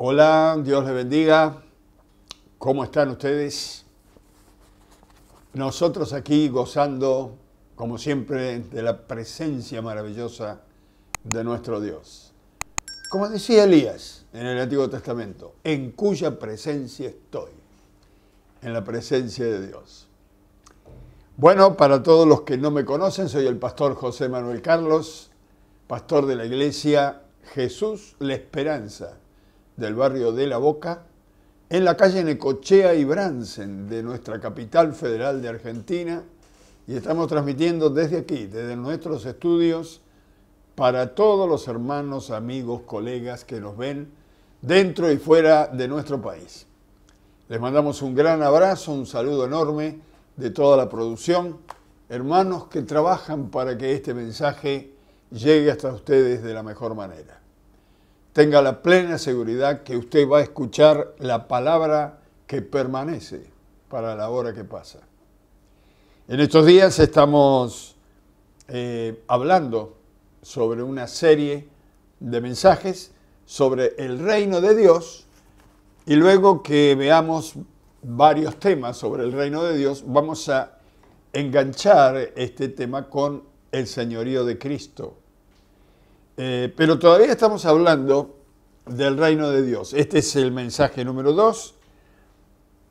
Hola, Dios les bendiga. ¿Cómo están ustedes? Nosotros aquí gozando, como siempre, de la presencia maravillosa de nuestro Dios. Como decía Elías en el Antiguo Testamento, en cuya presencia estoy, en la presencia de Dios. Bueno, para todos los que no me conocen, soy el pastor José Manuel Carlos, pastor de la iglesia Jesús la Esperanza, del barrio de La Boca, en la calle Necochea y Bransen de nuestra capital federal de Argentina, y estamos transmitiendo desde aquí, desde nuestros estudios, para todos los hermanos, amigos, colegas que nos ven dentro y fuera de nuestro país. Les mandamos un gran abrazo, un saludo enorme de toda la producción, hermanos que trabajan para que este mensaje llegue hasta ustedes de la mejor manera. Tenga la plena seguridad que usted va a escuchar la palabra que permanece para la hora que pasa. En estos días estamos hablando sobre una serie de mensajes sobre el reino de Dios, y luego que veamos varios temas sobre el reino de Dios, vamos a enganchar este tema con el señorío de Cristo. Pero todavía estamos hablando del reino de Dios. Este es el mensaje número 2.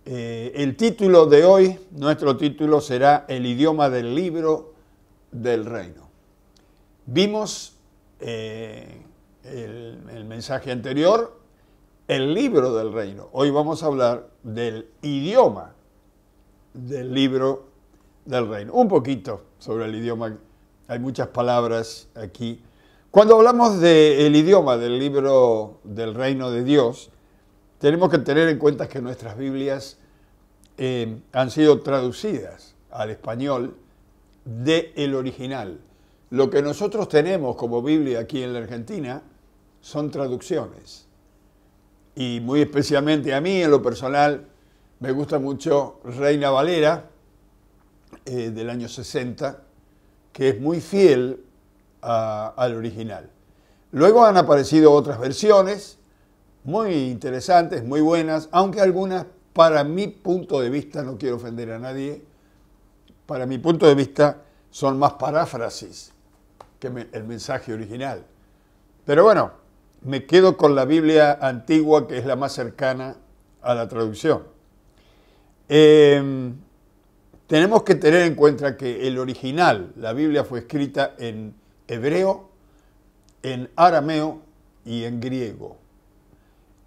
El título de hoy, nuestro título será El idioma del libro del reino. Vimos el mensaje anterior, el libro del reino. Hoy vamos a hablar del idioma del libro del reino. Un poquito sobre el idioma, hay muchas palabras aquí. Cuando hablamos del idioma del libro del reino de Dios, tenemos que tener en cuenta que nuestras Biblias han sido traducidas al español del original. Lo que nosotros tenemos como Biblia aquí en la Argentina son traducciones. Y muy especialmente a mí, en lo personal, me gusta mucho Reina Valera, del año 60, que es muy fiel al original. Luego han aparecido otras versiones muy interesantes, muy buenas, aunque algunas, para mi punto de vista, no quiero ofender a nadie, para mi punto de vista son más paráfrasis que el mensaje original. Pero bueno, me quedo con la Biblia antigua, que es la más cercana a la traducción. Tenemos que tener en cuenta que el original, la Biblia fue escrita en hebreo, en arameo y en griego.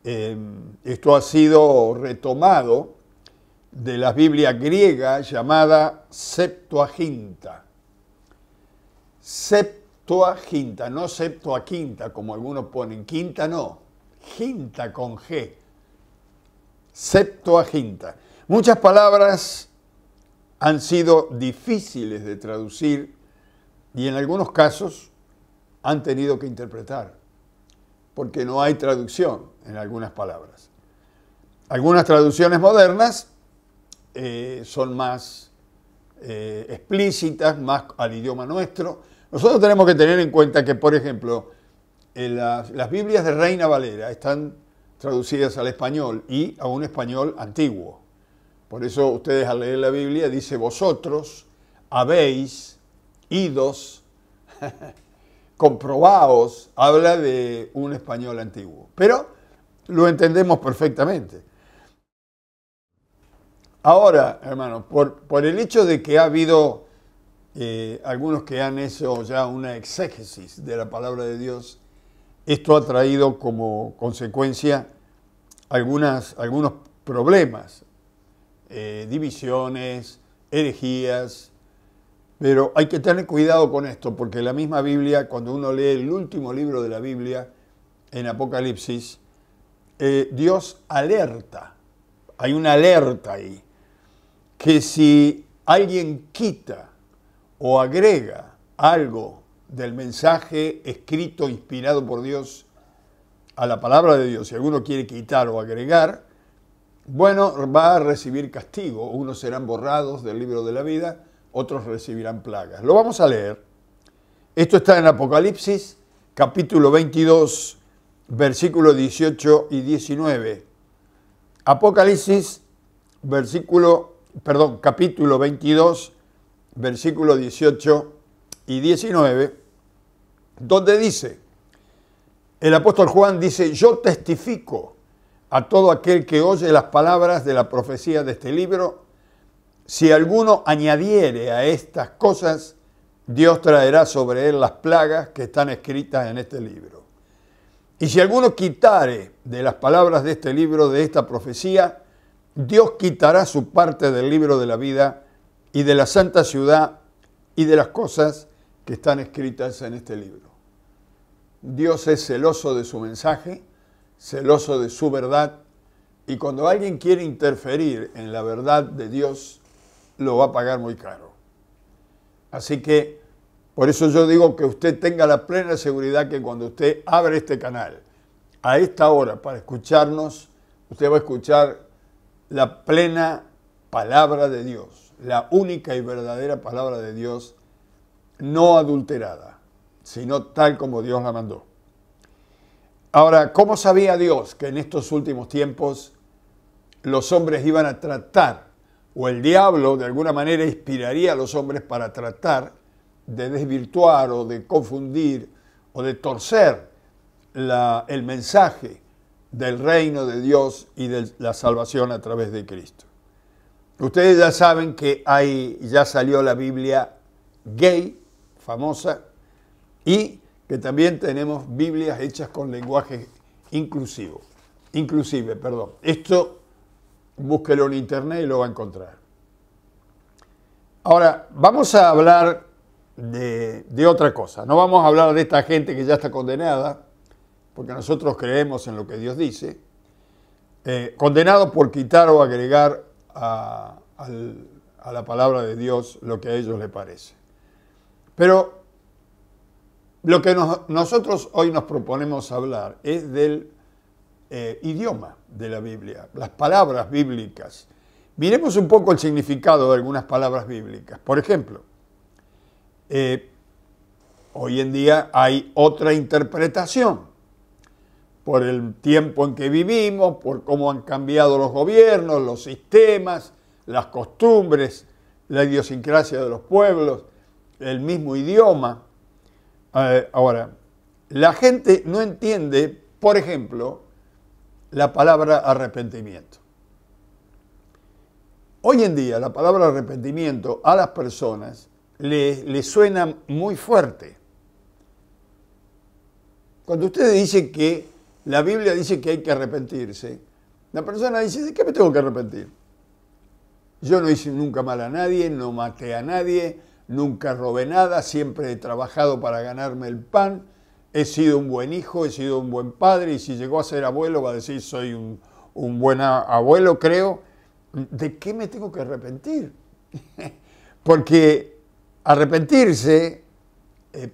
Esto ha sido retomado de la Biblia griega llamada Septuaginta. Septuaginta, no Septuaginta, como algunos ponen. Quinta no, ginta con G. Septuaginta. Muchas palabras han sido difíciles de traducir y en algunos casos han tenido que interpretar, porque no hay traducción en algunas palabras. Algunas traducciones modernas son más explícitas, más al idioma nuestro. Nosotros tenemos que tener en cuenta que, por ejemplo, las Biblias de Reina Valera están traducidas al español y a un español antiguo. Por eso ustedes al leer la Biblia dice vosotros habéis, idos, comprobaos, habla de un español antiguo. Pero lo entendemos perfectamente. Ahora, hermanos, por el hecho de que ha habido algunos que han hecho ya una exégesis de la palabra de Dios, esto ha traído como consecuencia algunos problemas, divisiones, herejías. Pero hay que tener cuidado con esto, porque la misma Biblia, cuando uno lee el último libro de la Biblia, en Apocalipsis, Dios alerta, hay una alerta ahí, que si alguien quita o agrega algo del mensaje escrito, inspirado por Dios, a la palabra de Dios, si alguno quiere quitar o agregar, bueno, va a recibir castigo. Unos serán borrados del libro de la vida, otros recibirán plagas. Lo vamos a leer. Esto está en Apocalipsis, capítulo 22, versículos 18 y 19. Apocalipsis, capítulo 22, versículos 18 y 19, donde dice, el apóstol Juan dice, yo testifico a todo aquel que oye las palabras de la profecía de este libro, si alguno añadiere a estas cosas, Dios traerá sobre él las plagas que están escritas en este libro. Y si alguno quitare de las palabras de este libro, de esta profecía, Dios quitará su parte del libro de la vida y de la santa ciudad y de las cosas que están escritas en este libro. Dios es celoso de su mensaje, celoso de su verdad, y cuando alguien quiere interferir en la verdad de Dios, lo va a pagar muy caro. Así que, por eso yo digo que usted tenga la plena seguridad que cuando usted abre este canal, a esta hora para escucharnos, usted va a escuchar la plena palabra de Dios, la única y verdadera palabra de Dios, no adulterada, sino tal como Dios la mandó. Ahora, ¿cómo sabía Dios que en estos últimos tiempos los hombres iban a tratar, o el diablo de alguna manera inspiraría a los hombres para tratar de desvirtuar o de confundir o de torcer el mensaje del reino de Dios y de la salvación a través de Cristo? Ustedes ya saben que ya salió la Biblia gay, famosa, y que también tenemos Biblias hechas con lenguaje inclusive. Esto búsquelo en internet y lo va a encontrar. Ahora, vamos a hablar de otra cosa. No vamos a hablar de esta gente que ya está condenada, porque nosotros creemos en lo que Dios dice, condenado por quitar o agregar a la palabra de Dios lo que a ellos les parece. Pero lo que nosotros hoy nos proponemos hablar es del idioma de la Biblia, las palabras bíblicas. Miremos un poco el significado de algunas palabras bíblicas. Por ejemplo, hoy en día hay otra interpretación por el tiempo en que vivimos, por cómo han cambiado los gobiernos, los sistemas, las costumbres, la idiosincrasia de los pueblos, el mismo idioma. Ahora, la gente no entiende, por ejemplo, la palabra arrepentimiento. Hoy en día la palabra arrepentimiento a las personas le suena muy fuerte. Cuando ustedes dicen que la Biblia dice que hay que arrepentirse, la persona dice, ¿de qué me tengo que arrepentir? Yo no hice nunca mal a nadie, no maté a nadie, nunca robé nada, siempre he trabajado para ganarme el pan, he sido un buen hijo, he sido un buen padre, y si llegó a ser abuelo va a decir, soy un buen abuelo, creo. ¿De qué me tengo que arrepentir? Porque arrepentirse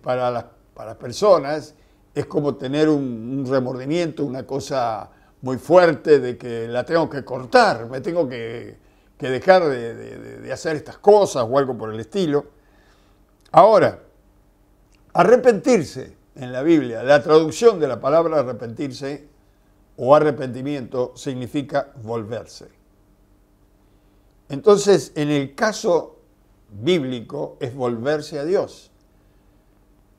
para las personas es como tener un remordimiento, una cosa muy fuerte de que la tengo que cortar, me tengo que dejar de hacer estas cosas o algo por el estilo. Ahora, arrepentirse en la Biblia, la traducción de la palabra arrepentirse o arrepentimiento significa volverse. Entonces, en el caso bíblico es volverse a Dios.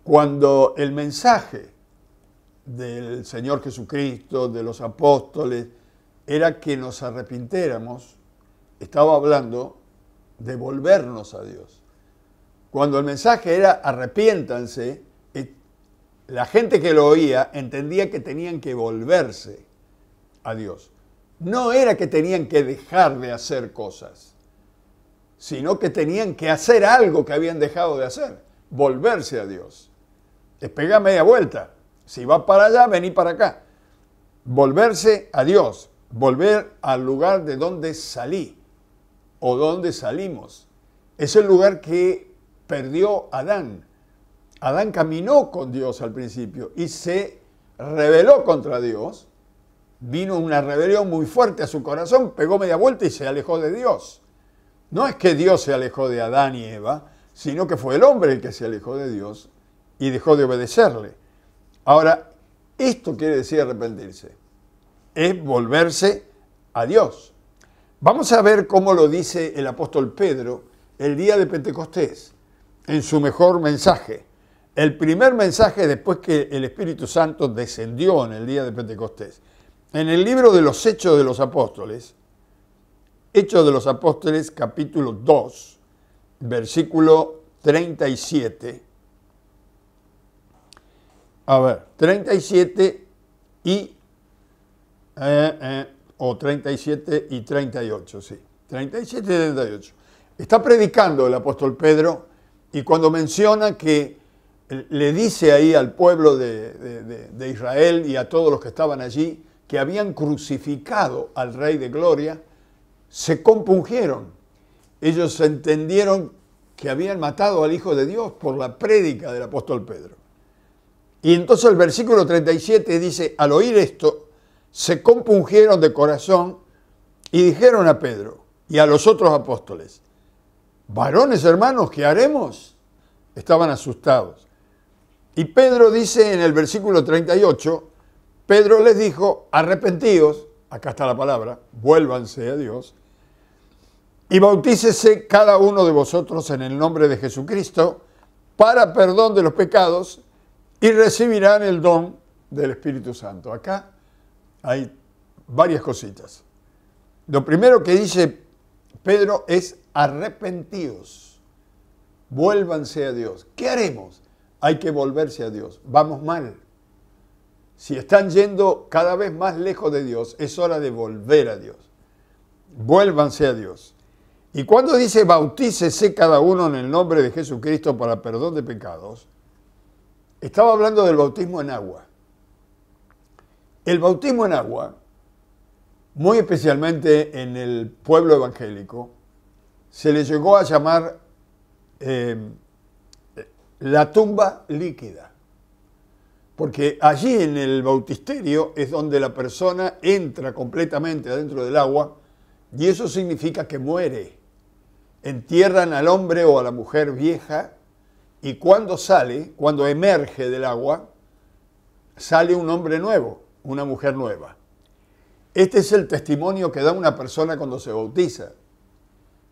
Cuando el mensaje del Señor Jesucristo, de los apóstoles, era que nos arrepintiéramos, estaba hablando de volvernos a Dios. Cuando el mensaje era arrepiéntanse, la gente que lo oía entendía que tenían que volverse a Dios. No era que tenían que dejar de hacer cosas, sino que tenían que hacer algo que habían dejado de hacer, volverse a Dios. Es pegar media vuelta. Si vas para allá, vení para acá. Volverse a Dios, volver al lugar de donde salí o donde salimos. Es el lugar que perdió Adán. Adán caminó con Dios al principio y se rebeló contra Dios. Vino una rebelión muy fuerte a su corazón, pegó media vuelta y se alejó de Dios. No es que Dios se alejó de Adán y Eva, sino que fue el hombre el que se alejó de Dios y dejó de obedecerle. Ahora, Esto quiere decir arrepentirse. Es volverse a Dios. Vamos a ver cómo lo dice el apóstol Pedro el día de Pentecostés, en su mejor mensaje. El primer mensaje después que el Espíritu Santo descendió en el día de Pentecostés. En el libro de los Hechos de los Apóstoles, capítulo 2, versículo 37. 37 y... 37 y 38, sí. 37 y 38. Está predicando el apóstol Pedro y cuando menciona que le dice ahí al pueblo de Israel y a todos los que estaban allí que habían crucificado al Rey de Gloria, se compungieron. Ellos entendieron que habían matado al Hijo de Dios por la prédica del apóstol Pedro. Y entonces el versículo 37 dice, al oír esto, se compungieron de corazón y dijeron a Pedro y a los otros apóstoles, varones hermanos, ¿qué haremos? Estaban asustados. Y Pedro dice en el versículo 38, Pedro les dijo, arrepentíos, acá está la palabra, vuélvanse a Dios, y bautícese cada uno de vosotros en el nombre de Jesucristo para perdón de los pecados y recibirán el don del Espíritu Santo. Acá hay varias cositas. Lo primero que dice Pedro es arrepentíos, vuélvanse a Dios. ¿Qué haremos? Hay que volverse a Dios. Vamos mal. Si están yendo cada vez más lejos de Dios, es hora de volver a Dios. Vuélvanse a Dios. Y cuando dice bautícese cada uno en el nombre de Jesucristo para perdón de pecados, estaba hablando del bautismo en agua. El bautismo en agua, muy especialmente en el pueblo evangélico, se le llegó a llamar la tumba líquida. Porque allí en el bautisterio es donde la persona entra completamente adentro del agua y eso significa que muere. Entierran al hombre o a la mujer vieja y cuando sale, cuando emerge del agua, sale un hombre nuevo, una mujer nueva. Este es el testimonio que da una persona cuando se bautiza.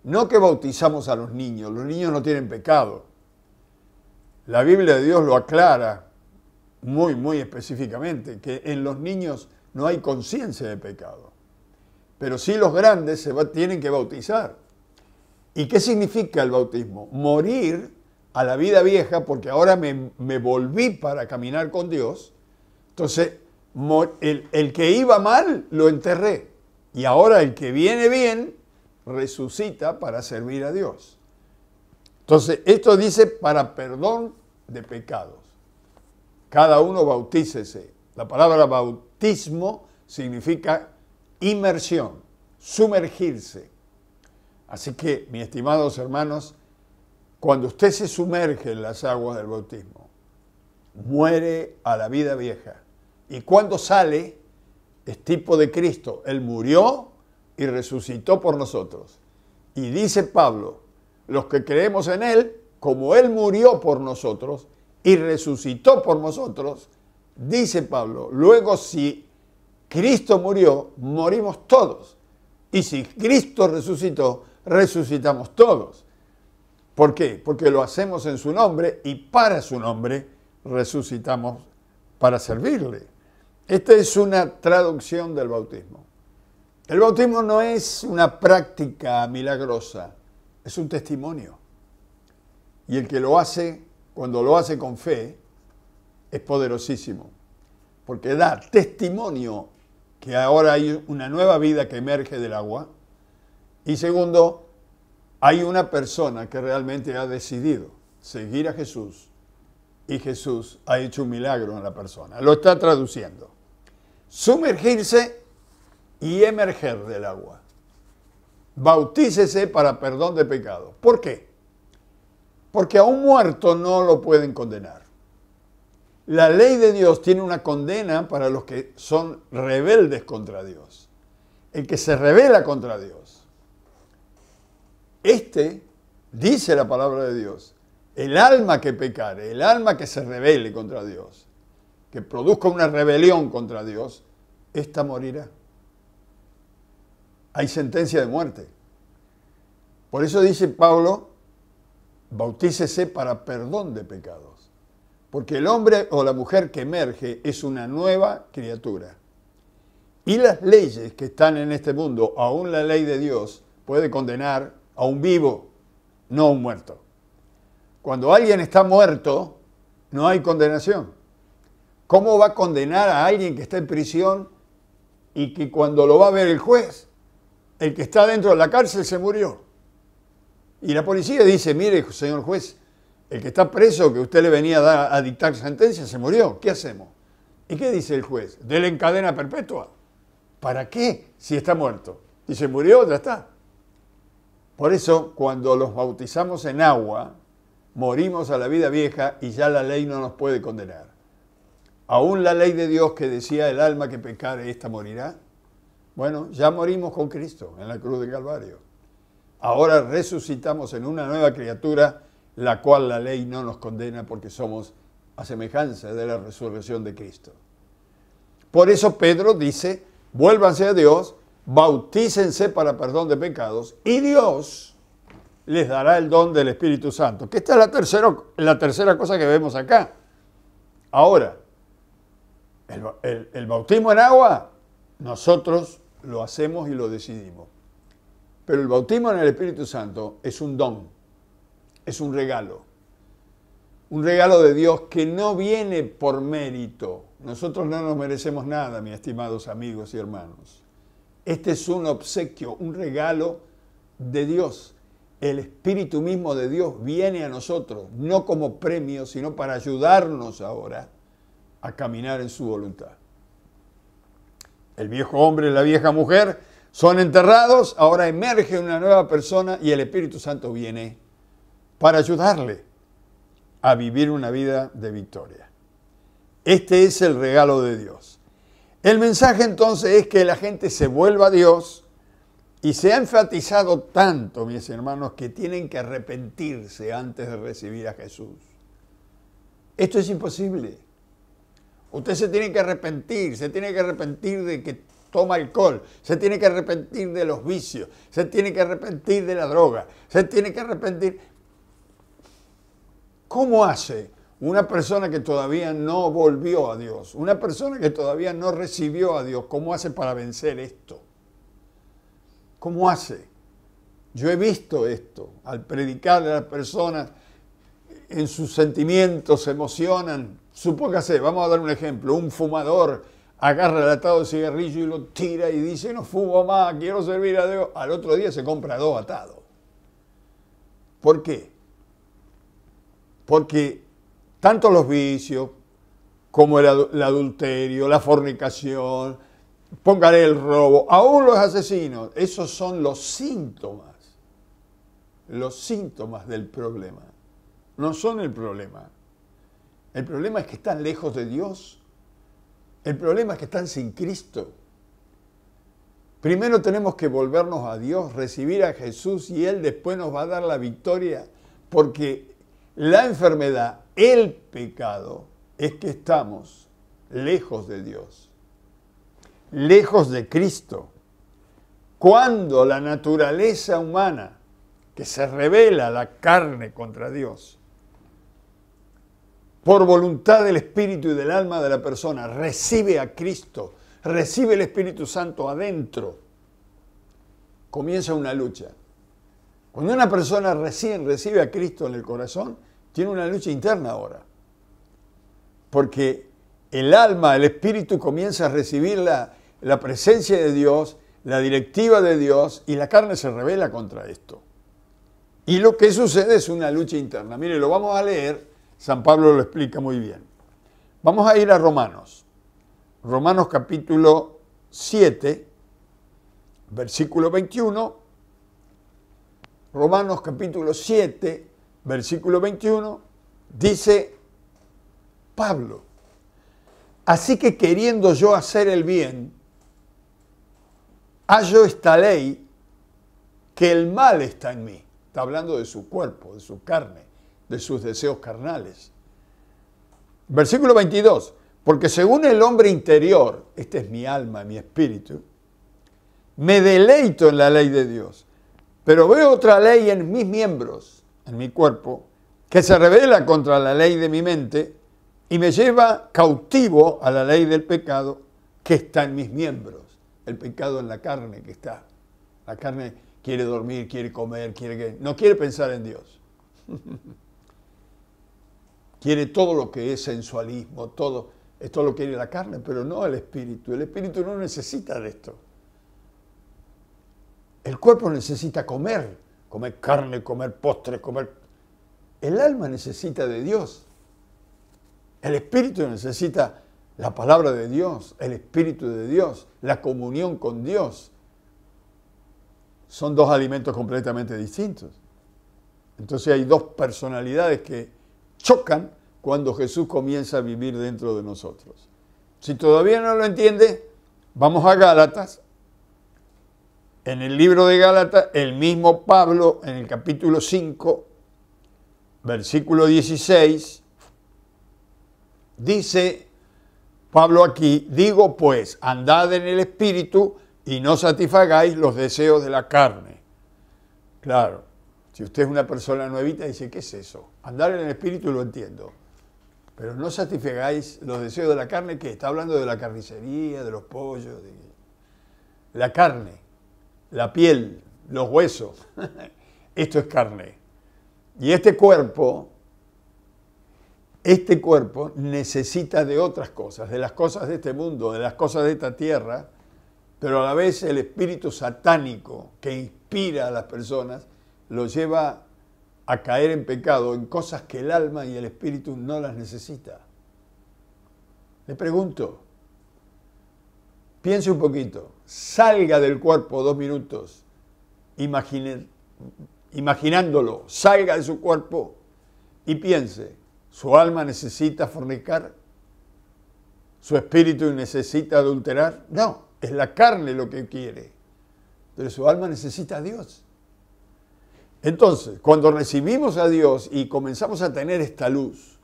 No que bautizamos a los niños no tienen pecado. La Biblia de Dios lo aclara muy específicamente, que en los niños no hay conciencia de pecado. Pero sí los grandes tienen que bautizar. ¿Y qué significa el bautismo? Morir a la vida vieja, porque ahora me volví para caminar con Dios. Entonces, el que iba mal, lo enterré. Y ahora el que viene bien, resucita para servir a Dios. Entonces, esto dice para perdón de pecados. Cada uno bautícese. La palabra bautismo significa inmersión, sumergirse. Así que, mis estimados hermanos, cuando usted se sumerge en las aguas del bautismo, muere a la vida vieja. Y cuando sale, es tipo de Cristo. Él murió y resucitó por nosotros. Y dice Pablo, los que creemos en Él, como Él murió por nosotros y resucitó por nosotros, dice Pablo, luego si Cristo murió, morimos todos. Y si Cristo resucitó, resucitamos todos. ¿Por qué? Porque lo hacemos en su nombre y para su nombre resucitamos para servirle. Esta es una traducción del bautismo. El bautismo no es una práctica milagrosa, es un testimonio. Y el que lo hace, cuando lo hace con fe, es poderosísimo. Porque da testimonio que ahora hay una nueva vida que emerge del agua. Y segundo, hay una persona que realmente ha decidido seguir a Jesús y Jesús ha hecho un milagro en la persona. Lo está traduciendo. Sumergirse y emerger del agua. Bautícese para perdón de pecados. ¿Por qué? Porque a un muerto no lo pueden condenar. La ley de Dios tiene una condena para los que son rebeldes contra Dios. El que se rebela contra Dios. Dice la palabra de Dios, el alma que pecare, el alma que se rebele contra Dios, que produzca una rebelión contra Dios, ésta morirá. Hay sentencia de muerte. Por eso dice Pablo, bautícese para perdón de pecados. Porque el hombre o la mujer que emerge es una nueva criatura. Y las leyes que están en este mundo, aún la ley de Dios, puede condenar a un vivo, no a un muerto. Cuando alguien está muerto, no hay condenación. ¿Cómo va a condenar a alguien que está en prisión y que cuando lo va a ver el juez, el que está dentro de la cárcel se murió? Y la policía dice, mire, señor juez, el que está preso, que usted le venía a dictar sentencia, se murió. ¿Qué hacemos? ¿Y qué dice el juez? Dele en cadena perpetua. ¿Para qué? Si está muerto. Si se murió, ya está. Por eso, cuando los bautizamos en agua, morimos a la vida vieja y ya la ley no nos puede condenar. Aún la ley de Dios que decía el alma que pecare, esta morirá. Bueno, ya morimos con Cristo en la cruz de Calvario. Ahora resucitamos en una nueva criatura, la cual la ley no nos condena porque somos a semejanza de la resurrección de Cristo. Por eso Pedro dice, vuélvanse a Dios, bautícense para perdón de pecados y Dios les dará el don del Espíritu Santo. Que esta es la tercera cosa que vemos acá. Ahora, el bautismo en agua, nosotros lo hacemos y lo decidimos. Pero el bautismo en el Espíritu Santo es un don, es un regalo de Dios que no viene por mérito. Nosotros no nos merecemos nada, mis estimados amigos y hermanos. Este es un obsequio, un regalo de Dios. El Espíritu mismo de Dios viene a nosotros, no como premio, sino para ayudarnos ahora a caminar en su voluntad. El viejo hombre y la vieja mujer son enterrados, ahora emerge una nueva persona y el Espíritu Santo viene para ayudarle a vivir una vida de victoria. Este es el regalo de Dios. El mensaje entonces es que la gente se vuelva a Dios y se ha enfatizado tanto, mis hermanos, que tienen que arrepentirse antes de recibir a Jesús. Esto es imposible. Usted se tiene que arrepentir de que toma alcohol, se tiene que arrepentir de los vicios, se tiene que arrepentir de la droga, se tiene que arrepentir. ¿Cómo hace una persona que todavía no volvió a Dios, una persona que todavía no recibió a Dios, cómo hace para vencer esto? ¿Cómo hace? Yo he visto esto, al predicarle a las personas, en sus sentimientos se emocionan. Supóngase, vamos a dar un ejemplo, un fumador agarra el atado de cigarrillo y lo tira y dice, no fumo más, quiero servir a Dios. Al otro día se compra 2 atados. ¿Por qué? Porque tanto los vicios como el adulterio, la fornicación, póngale el robo, aún los asesinos, esos son los síntomas del problema. No son el problema. El problema es que están lejos de Dios. El problema es que están sin Cristo. Primero tenemos que volvernos a Dios, recibir a Jesús y Él después nos va a dar la victoria, porque la enfermedad, el pecado, es que estamos lejos de Dios, lejos de Cristo. Cuando la naturaleza humana, que se revela la carne contra Dios, por voluntad del espíritu y del alma de la persona, recibe a Cristo, recibe el Espíritu Santo adentro, comienza una lucha. Cuando una persona recién recibe a Cristo en el corazón, tiene una lucha interna ahora. Porque el alma, el espíritu comienza a recibir la presencia de Dios, la directiva de Dios, y la carne se rebela contra esto. Y lo que sucede es una lucha interna. Mire, lo vamos a leer. San Pablo lo explica muy bien. Vamos a ir a Romanos. Romanos capítulo 7, versículo 21. Romanos capítulo 7, versículo 21, dice Pablo, así que queriendo yo hacer el bien, hallo esta ley, que el mal está en mí. Está hablando de su cuerpo, de su carne, de sus deseos carnales. Versículo 22, Porque según el hombre interior, este es mi alma, mi espíritu, me deleito en la ley de Dios, pero veo otra ley en mis miembros, en mi cuerpo, que se rebela contra la ley de mi mente y me lleva cautivo a la ley del pecado que está en mis miembros. El pecado en la carne que está. La carne quiere dormir, quiere comer, no quiere pensar en Dios. Quiere todo lo que es sensualismo, todo. Esto lo quiere la carne, pero no el espíritu. El espíritu no necesita de esto. El cuerpo necesita comer carne, comer postres, comer. El alma necesita de Dios. El espíritu necesita la palabra de Dios, el espíritu de Dios, la comunión con Dios. Son dos alimentos completamente distintos. Entonces hay dos personalidades que chocan cuando Jesús comienza a vivir dentro de nosotros. Si todavía no lo entiende, vamos a Gálatas. En el libro de Gálatas, el mismo Pablo, en el capítulo 5, versículo 16, dice Pablo aquí, digo pues, andad en el espíritu y no satisfagáis los deseos de la carne. Claro, si usted es una persona nuevita, dice, ¿qué es eso? Andar en el espíritu lo entiendo, pero no satisfagáis los deseos de la carne, ¿qué? Está hablando de la carnicería, de los pollos, de la carne, la piel, los huesos. Esto es carne. Y este cuerpo necesita de otras cosas, de las cosas de este mundo, de las cosas de esta tierra, pero a la vez el espíritu satánico que inspira a las personas lo lleva a caer en pecado, en cosas que el alma y el espíritu no las necesita. Le pregunto, piense un poquito, salga del cuerpo 2 minutos, imaginándolo, salga de su cuerpo y piense, ¿su alma necesita fornicar? ¿Su espíritu necesita adulterar? No, es la carne lo que quiere, pero su alma necesita a Dios. Entonces, cuando recibimos a Dios y comenzamos a tener esta luz,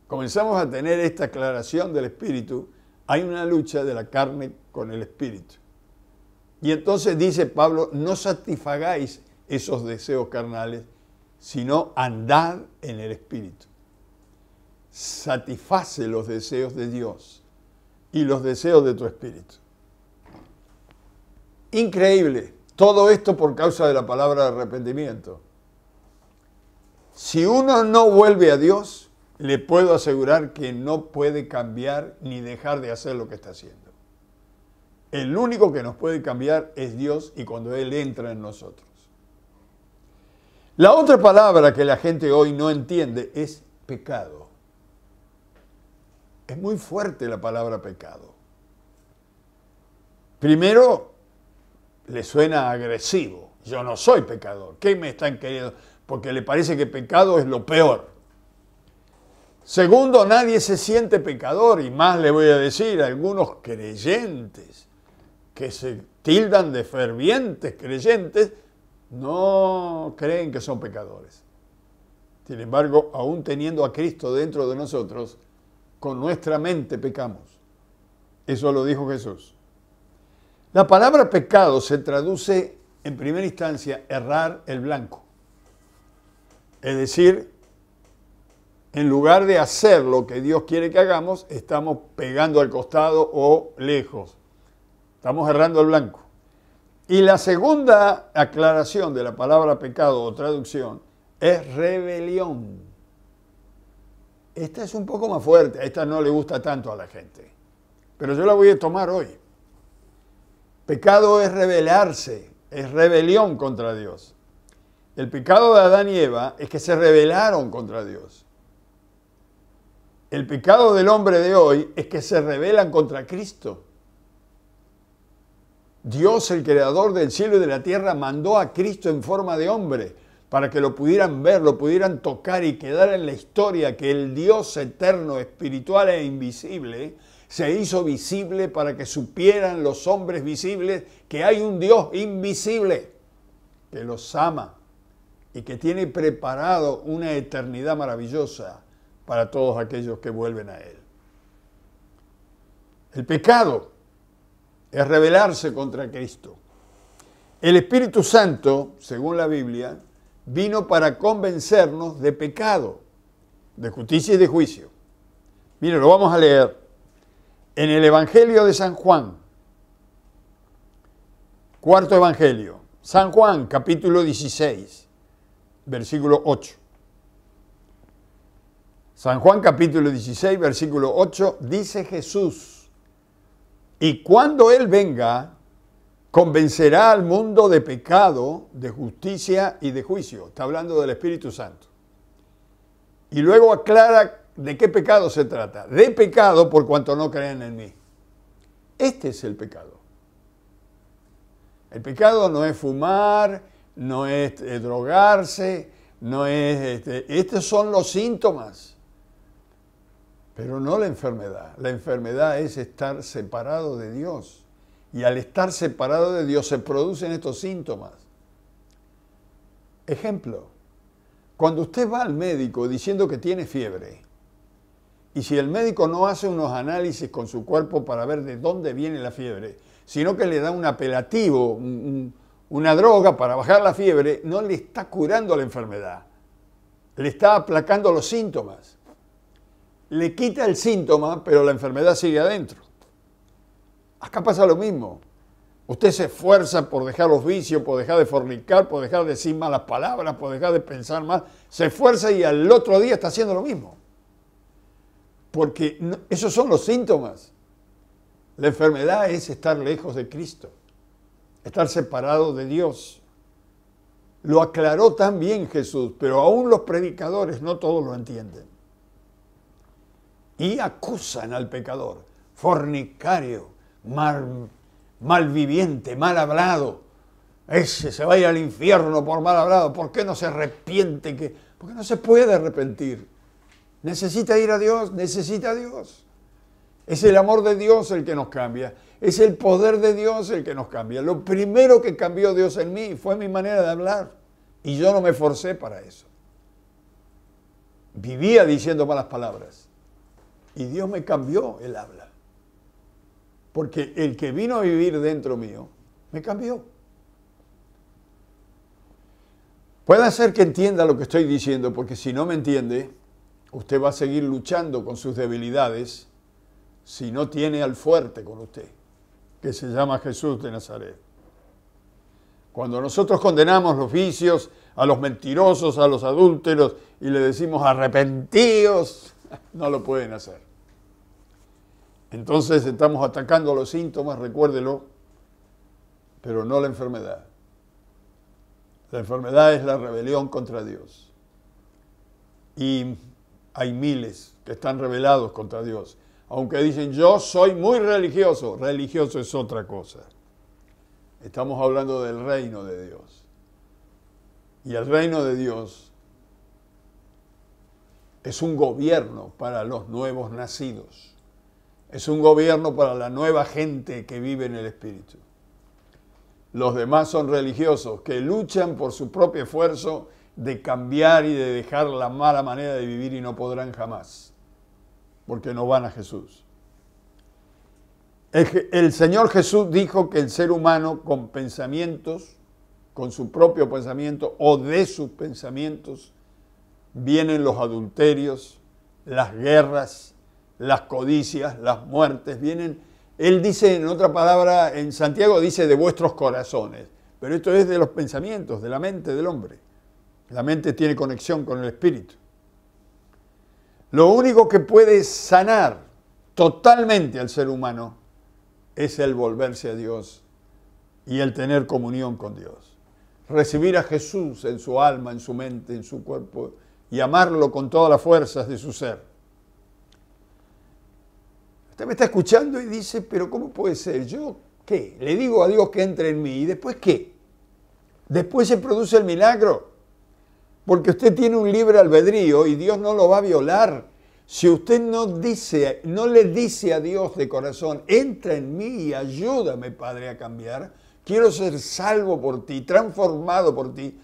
comenzamos a tener esta aclaración del espíritu, hay una lucha de la carne con el espíritu. Y entonces dice Pablo, no satisfagáis esos deseos carnales, sino andad en el espíritu. Satisface los deseos de Dios y los deseos de tu espíritu. Increíble. Todo esto por causa de la palabra de arrepentimiento. Si uno no vuelve a Dios, le puedo asegurar que no puede cambiar ni dejar de hacer lo que está haciendo. El único que nos puede cambiar es Dios y cuando Él entra en nosotros. La otra palabra que la gente hoy no entiende es pecado. Es muy fuerte la palabra pecado. Primero, le suena agresivo. Yo no soy pecador. ¿Qué me están queriendo? Porque le parece que pecado es lo peor. Segundo, nadie se siente pecador. Y más le voy a decir, algunos creyentes que se tildan de fervientes creyentes no creen que son pecadores. Sin embargo, aún teniendo a Cristo dentro de nosotros, con nuestra mente pecamos. Eso lo dijo Jesús. La palabra pecado se traduce en primera instancia errar el blanco. Es decir, en lugar de hacer lo que Dios quiere que hagamos, estamos pegando al costado o lejos. Estamos errando el blanco. Y la segunda aclaración de la palabra pecado o traducción es rebelión. Esta es un poco más fuerte, a esta no le gusta tanto a la gente, pero yo la voy a tomar hoy. Pecado es rebelarse, es rebelión contra Dios. El pecado de Adán y Eva es que se rebelaron contra Dios. El pecado del hombre de hoy es que se rebelan contra Cristo. Dios, el creador del cielo y de la tierra, mandó a Cristo en forma de hombre para que lo pudieran ver, lo pudieran tocar y quedara en la historia que el Dios eterno, espiritual e invisible se hizo visible para que supieran los hombres visibles que hay un Dios invisible que los ama y que tiene preparado una eternidad maravillosa para todos aquellos que vuelven a Él. El pecado es rebelarse contra Cristo. El Espíritu Santo, según la Biblia, vino para convencernos de pecado, de justicia y de juicio. Mire, lo vamos a leer en el Evangelio de San Juan, cuarto Evangelio, San Juan, capítulo 16, versículo 8. San Juan, capítulo 16, versículo 8, dice Jesús: y cuando Él venga, convencerá al mundo de pecado, de justicia y de juicio. Está hablando del Espíritu Santo. Y luego aclara de qué pecado se trata. De pecado por cuanto no creen en mí. Este es el pecado. El pecado no es fumar, no es drogarse, no es... estos son los síntomas. Pero no la enfermedad. La enfermedad es estar separado de Dios. Y al estar separado de Dios se producen estos síntomas. Ejemplo, cuando usted va al médico diciendo que tiene fiebre, y si el médico no hace unos análisis con su cuerpo para ver de dónde viene la fiebre, sino que le da un apelativo, una droga para bajar la fiebre, no le está curando la enfermedad, le está aplacando los síntomas. Le quita el síntoma, pero la enfermedad sigue adentro. Acá pasa lo mismo. Usted se esfuerza por dejar los vicios, por dejar de fornicar, por dejar de decir malas palabras, por dejar de pensar mal. Se esfuerza y al otro día está haciendo lo mismo. Porque esos son los síntomas. La enfermedad es estar lejos de Cristo, estar separado de Dios. Lo aclaró tan bien Jesús, pero aún los predicadores no todos lo entienden. Y acusan al pecador, fornicario, malviviente, mal hablado. Ese se va a ir al infierno por mal hablado. ¿Por qué no se arrepiente? Porque no se puede arrepentir. Necesita ir a Dios, necesita a Dios. Es el amor de Dios el que nos cambia. Es el poder de Dios el que nos cambia. Lo primero que cambió Dios en mí fue mi manera de hablar. Y yo no me forcé para eso. Vivía diciendo malas palabras. Y Dios me cambió el habla. Porque el que vino a vivir dentro mío, me cambió. Puede ser que entienda lo que estoy diciendo, porque si no me entiende, usted va a seguir luchando con sus debilidades si no tiene al fuerte con usted, que se llama Jesús de Nazaret. Cuando nosotros condenamos los vicios, a los mentirosos, a los adúlteros, y le decimos arrepentíos, no lo pueden hacer. Entonces estamos atacando los síntomas, recuérdelo, pero no la enfermedad. La enfermedad es la rebelión contra Dios. Y hay miles que están rebelados contra Dios. Aunque dicen, yo soy muy religioso. Religioso es otra cosa. Estamos hablando del reino de Dios. Y el reino de Dios es un gobierno para los nuevos nacidos. Es un gobierno para la nueva gente que vive en el Espíritu. Los demás son religiosos que luchan por su propio esfuerzo de cambiar y de dejar la mala manera de vivir y no podrán jamás, porque no van a Jesús. El Señor Jesús dijo que el ser humano con pensamientos, con su propio pensamiento o de sus pensamientos, vienen los adulterios, las guerras, las codicias, las muertes, vienen. Él dice, en otra palabra, en Santiago dice de vuestros corazones, pero esto es de los pensamientos, de la mente del hombre. La mente tiene conexión con el espíritu. Lo único que puede sanar totalmente al ser humano es el volverse a Dios y el tener comunión con Dios. Recibir a Jesús en su alma, en su mente, en su cuerpo y amarlo con todas las fuerzas de su ser. Usted me está escuchando y dice, pero ¿cómo puede ser? ¿Yo qué? Le digo a Dios que entre en mí y después ¿qué? Después se produce el milagro. Porque usted tiene un libre albedrío y Dios no lo va a violar. Si usted no le dice a Dios de corazón, entra en mí y ayúdame, Padre, a cambiar. Quiero ser salvo por ti, transformado por ti.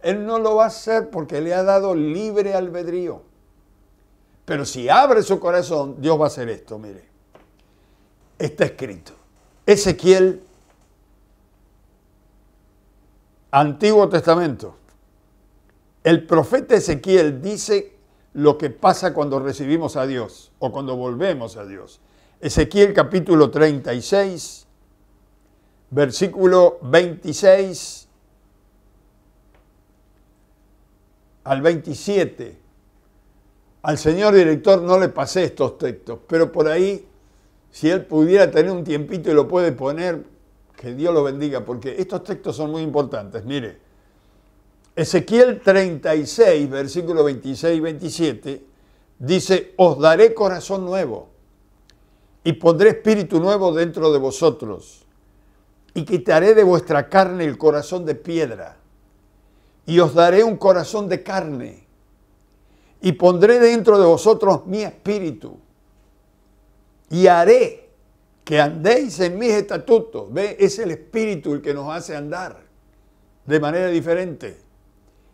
Él no lo va a hacer porque le ha dado libre albedrío. Pero si abre su corazón, Dios va a hacer esto, mire. está escrito. Ezequiel, Antiguo Testamento. El profeta Ezequiel dice lo que pasa cuando recibimos a Dios o cuando volvemos a Dios. Ezequiel capítulo 36, versículo 26 al 27. Al señor director no le pasé estos textos, pero por ahí, si él pudiera tener un tiempito y lo puede poner, que Dios lo bendiga, porque estos textos son muy importantes. Mire, Ezequiel 36, versículo 26 y 27, dice, os daré corazón nuevo y pondré espíritu nuevo dentro de vosotros y quitaré de vuestra carne el corazón de piedra y os daré un corazón de carne y pondré dentro de vosotros mi espíritu y haré que andéis en mis estatutos. ¿Ve? Es el espíritu el que nos hace andar de manera diferente.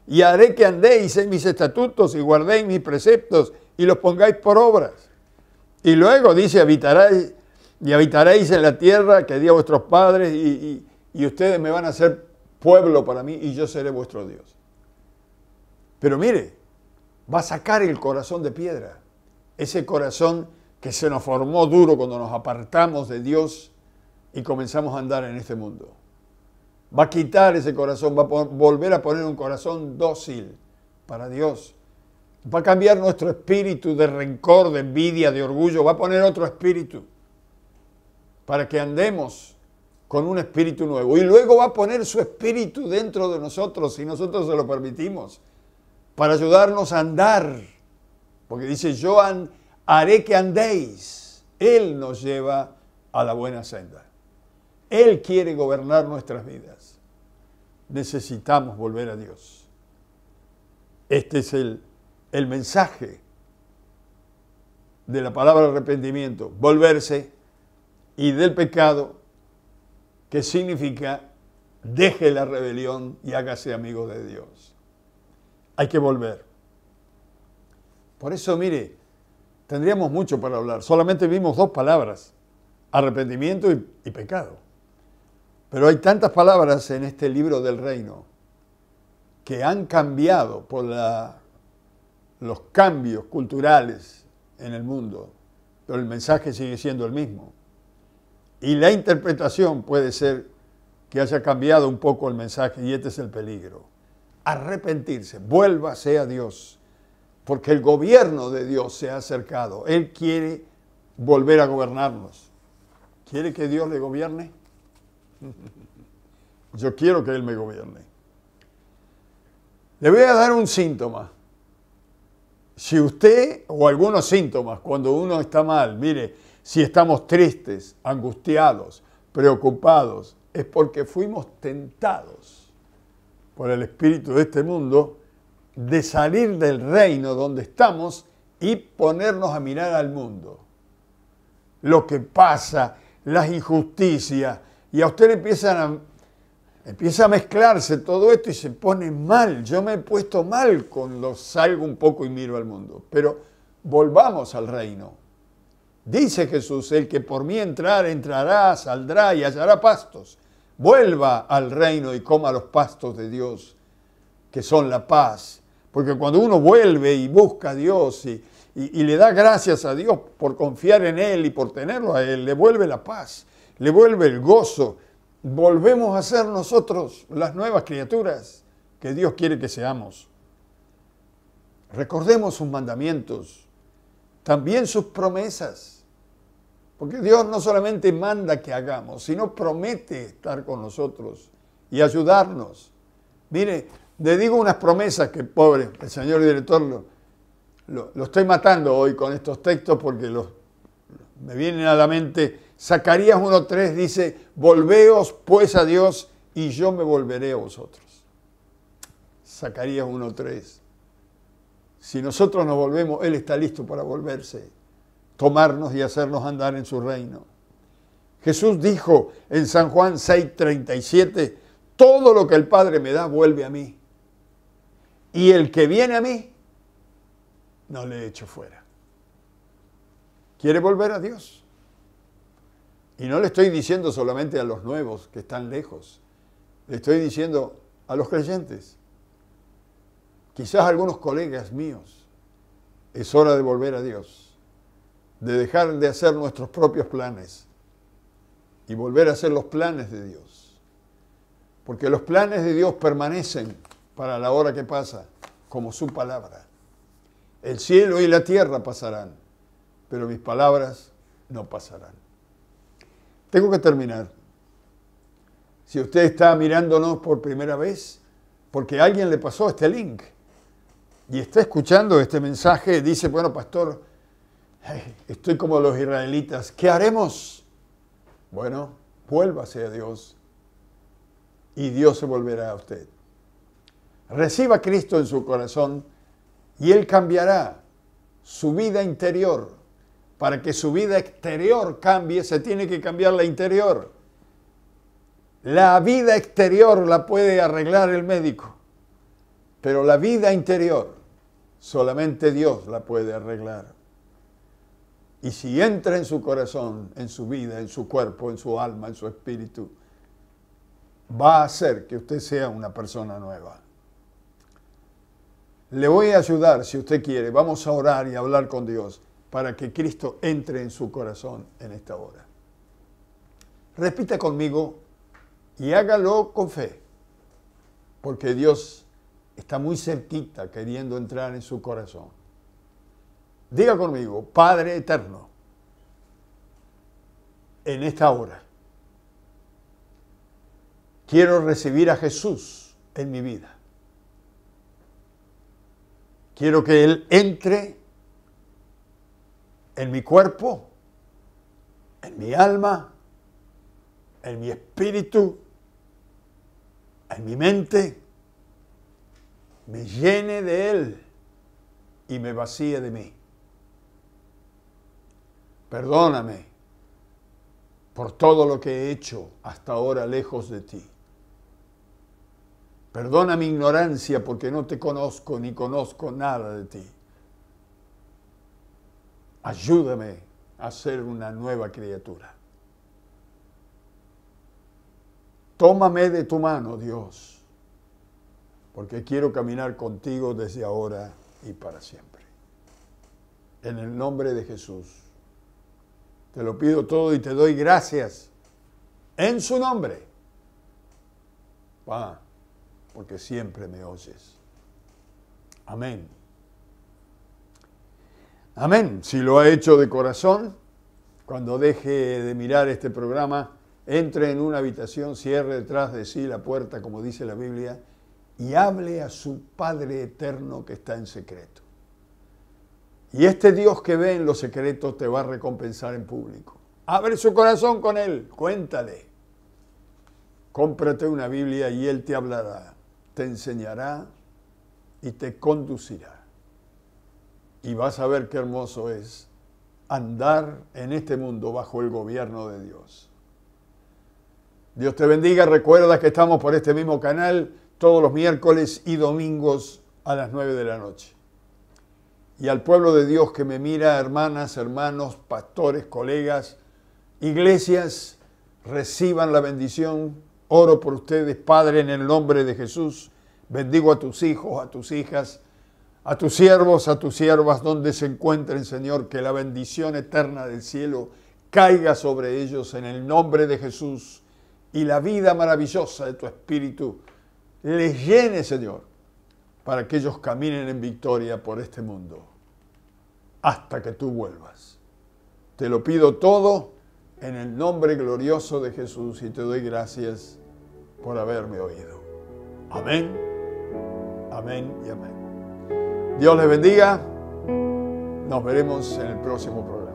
Y haré que andéis en mis estatutos y guardéis mis preceptos y los pongáis por obras. Y luego dice, habitaréis en la tierra que di a vuestros padres y ustedes me van a ser pueblo para mí y yo seré vuestro Dios. Pero mire, va a sacar el corazón de piedra, ese corazón que se nos formó duro cuando nos apartamos de Dios y comenzamos a andar en este mundo. Va a quitar ese corazón, va a volver a poner un corazón dócil para Dios. Va a cambiar nuestro espíritu de rencor, de envidia, de orgullo. Va a poner otro espíritu para que andemos con un espíritu nuevo. Y luego va a poner su espíritu dentro de nosotros, si nosotros se lo permitimos, para ayudarnos a andar. Porque dice, yo haré que andéis. Él nos lleva a la buena senda. Él quiere gobernar nuestras vidas. Necesitamos volver a Dios. Este es el mensaje de la palabra arrepentimiento. Volverse y del pecado, que significa deje la rebelión y hágase amigo de Dios. Hay que volver. Por eso, mire, tendríamos mucho para hablar. Solamente vimos 2 palabras, arrepentimiento y pecado. Pero hay tantas palabras en este libro del reino que han cambiado por los cambios culturales en el mundo, pero el mensaje sigue siendo el mismo. Y la interpretación puede ser que haya cambiado un poco el mensaje, y este es el peligro. Arrepentirse, vuélvase a Dios, porque el gobierno de Dios se ha acercado. Él quiere volver a gobernarnos. ¿Quiere que Dios le gobierne? Yo quiero que Él me gobierne. Le voy a dar un síntoma. Si usted, o algunos síntomas, cuando uno está mal, mire, si estamos tristes, angustiados, preocupados, es porque fuimos tentados por el espíritu de este mundo de salir del reino donde estamos y ponernos a mirar al mundo. Lo que pasa, las injusticias, y a usted le empieza a mezclarse todo esto y se pone mal. Yo me he puesto mal cuando salgo un poco y miro al mundo. Pero volvamos al reino. Dice Jesús, el que por mí entrará, saldrá y hallará pastos. Vuelva al reino y coma los pastos de Dios, que son la paz. Porque cuando uno vuelve y busca a Dios y le da gracias a Dios por confiar en Él y por tenerlo a Él, le vuelve la paz, le vuelve el gozo. Volvemos a ser nosotros las nuevas criaturas que Dios quiere que seamos. Recordemos sus mandamientos, también sus promesas, porque Dios no solamente manda que hagamos, sino promete estar con nosotros y ayudarnos. Mire, le digo unas promesas que, pobre, el señor director lo estoy matando hoy con estos textos porque me vienen a la mente. Zacarías 1:3 dice, volveos pues a Dios y yo me volveré a vosotros. Zacarías 1:3. Si nosotros nos volvemos, Él está listo para volverse, tomarnos y hacernos andar en su reino. Jesús dijo en San Juan 6:37, todo lo que el Padre me da vuelve a mí. Y el que viene a mí, no le echo fuera. ¿Quiere volver a Dios? Y no le estoy diciendo solamente a los nuevos que están lejos, le estoy diciendo a los creyentes, quizás a algunos colegas míos, es hora de volver a Dios, de dejar de hacer nuestros propios planes y volver a hacer los planes de Dios. Porque los planes de Dios permanecen para la hora que pasa, como su palabra. El cielo y la tierra pasarán, pero mis palabras no pasarán. Tengo que terminar. Si usted está mirándonos por primera vez, porque alguien le pasó este link y está escuchando este mensaje, dice, bueno, pastor, estoy como los israelitas, ¿qué haremos? Bueno, vuélvase a Dios y Dios se volverá a usted. Reciba a Cristo en su corazón y Él cambiará su vida interior. Para que su vida exterior cambie, se tiene que cambiar la interior. La vida exterior la puede arreglar el médico, pero la vida interior solamente Dios la puede arreglar. Y si entra en su corazón, en su vida, en su cuerpo, en su alma, en su espíritu, va a hacer que usted sea una persona nueva. Le voy a ayudar si usted quiere. Vamos a orar y a hablar con Dios para que Cristo entre en su corazón en esta hora. Repita conmigo y hágalo con fe, porque Dios está muy cerquita queriendo entrar en su corazón. Diga conmigo, Padre eterno, en esta hora quiero recibir a Jesús en mi vida. Quiero que Él entre en mi cuerpo, en mi alma, en mi espíritu, en mi mente, me llene de Él y me vacíe de mí. Perdóname por todo lo que he hecho hasta ahora lejos de ti. Perdona mi ignorancia porque no te conozco ni conozco nada de ti. Ayúdame a ser una nueva criatura. Tómame de tu mano, Dios, porque quiero caminar contigo desde ahora y para siempre. En el nombre de Jesús, te lo pido todo y te doy gracias en su nombre. Porque siempre me oyes. Amén. Amén. Si lo ha hecho de corazón, cuando deje de mirar este programa, entre en una habitación, cierre detrás de sí la puerta, como dice la Biblia, y hable a su Padre eterno que está en secreto. Y este Dios que ve en los secretos te va a recompensar en público. Abre su corazón con Él, cuéntale. Cómprate una Biblia y Él te hablará, te enseñará y te conducirá. Y vas a ver qué hermoso es andar en este mundo bajo el gobierno de Dios. Dios te bendiga. Recuerda que estamos por este mismo canal todos los miércoles y domingos a las 9 de la noche. Y al pueblo de Dios que me mira, hermanas, hermanos, pastores, colegas, iglesias, reciban la bendición. Oro por ustedes, Padre, en el nombre de Jesús. Bendigo a tus hijos, a tus hijas, a tus siervos, a tus siervas, donde se encuentren, Señor, que la bendición eterna del cielo caiga sobre ellos en el nombre de Jesús y la vida maravillosa de tu Espíritu les llene, Señor, para que ellos caminen en victoria por este mundo hasta que tú vuelvas. Te lo pido todo en el nombre glorioso de Jesús y te doy gracias por haberme oído. Amén, amén y amén. Dios les bendiga. Nos veremos en el próximo programa.